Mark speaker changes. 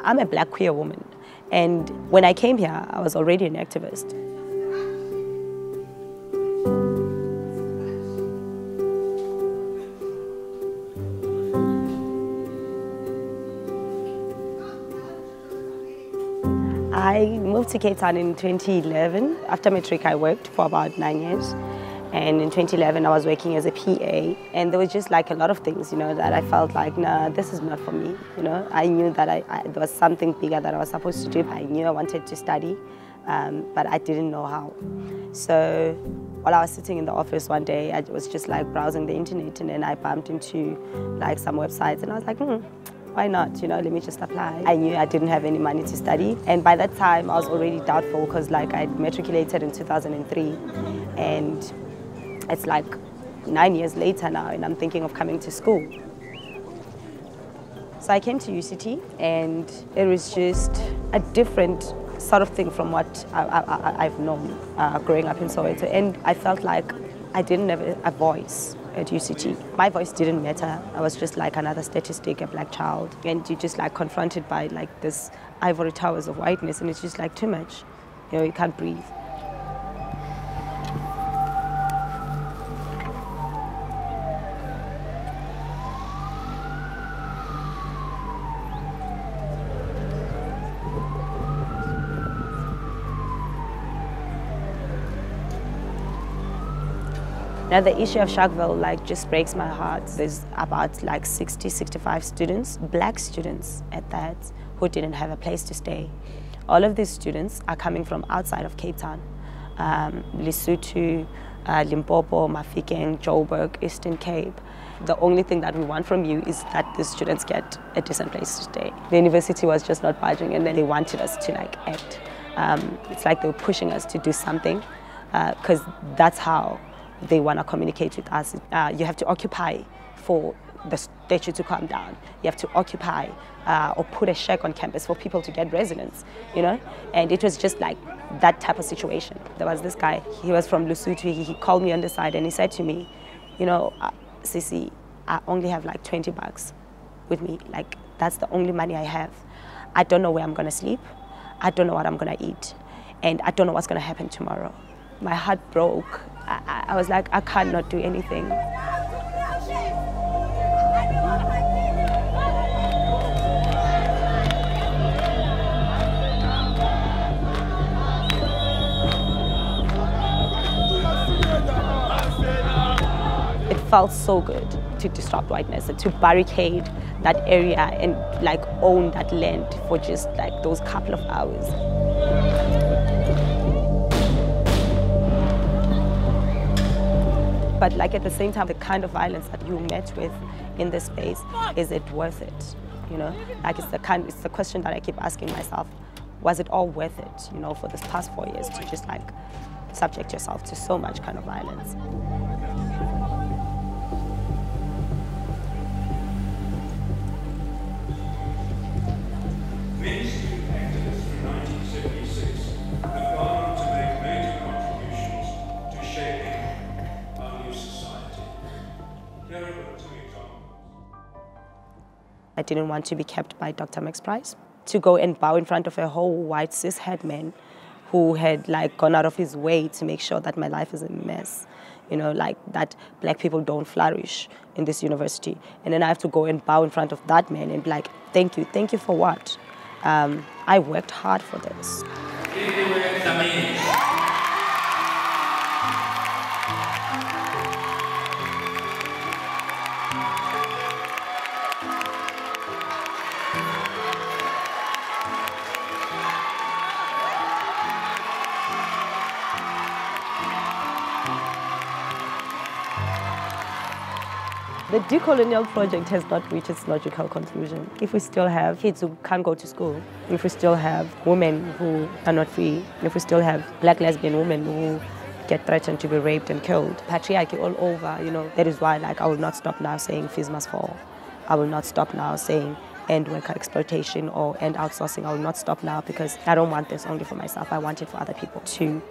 Speaker 1: I'm a black queer woman, and when I came here, I was already an activist. I moved to Cape Town in 2011. After matric, I worked for about 9 years. And in 2011, I was working as a PA. And there was just like a lot of things, you know, that I felt like, nah, this is not for me, you know. I knew that there was something bigger that I was supposed to do. I knew I wanted to study, but I didn't know how. So while I was sitting in the office one day, I was just like browsing the internet, and then I bumped into like some websites, and I was like, why not, you know, let me just apply. I knew I didn't have any money to study, and by that time I was already doubtful because like I matriculated in 2003, and it's like 9 years later now, and I'm thinking of coming to school. So I came to UCT, and it was just a different sort of thing from what I've known growing up in Soweto, and I felt like I didn't have a voice at UCT. My voice didn't matter. I was just like another statistic, a black child. And you're just like confronted by like this ivory towers of whiteness, and it's just like too much. You know, you can't breathe. Now the issue of Rockville like just breaks my heart. There's about like 60, 65 students, black students at that, who didn't have a place to stay. All of these students are coming from outside of Cape Town. Lesotho, Limpopo, Mafikeng, Joburg, Eastern Cape. The only thing that we want from you is that the students get a decent place to stay. The university was just not budging, and then they wanted us to like act. It's like they were pushing us to do something, because that's how they want to communicate with us. You have to occupy for the statue to come down. You have to occupy or put a shack on campus for people to get residence, you know? And it was just like that type of situation. There was this guy, he was from Lesotho. He called me on the side and he said to me, you know, Sissy, I only have like 20 bucks with me. Like, that's the only money I have. I don't know where I'm gonna sleep. I don't know what I'm gonna eat. And I don't know what's gonna happen tomorrow. My heart broke. I was like, I can't not do anything. It felt so good to disrupt whiteness and to barricade that area and like own that land for just like those couple of hours. But like at the same time, the kind of violence that you met with in this space, is it worth it? You know, like it's the question that I keep asking myself. Was it all worth it, you know, for this past 4 years to just like subject yourself to so much kind of violence?
Speaker 2: Many student activists from 1976 have gone on to make major contributions to shaping our new society. Here are 2 examples.
Speaker 1: I didn't want to be kept by Dr. Max Price. To go and bow in front of a whole white cis-het man who had like gone out of his way to make sure that my life is a mess. You know, like that black people don't flourish in this university. And then I have to go and bow in front of that man and be like, thank you for what? I worked hard for this.
Speaker 2: Lindiwe Dhlamini.
Speaker 1: The decolonial project has not reached its logical conclusion. If we still have kids who can't go to school, if we still have women who are not free, if we still have black lesbian women who get threatened to be raped and killed, patriarchy all over, you know, that is why like I will not stop now saying fees must fall. I will not stop now saying end worker exploitation or end outsourcing. I will not stop now because I don't want this only for myself. I want it for other people too.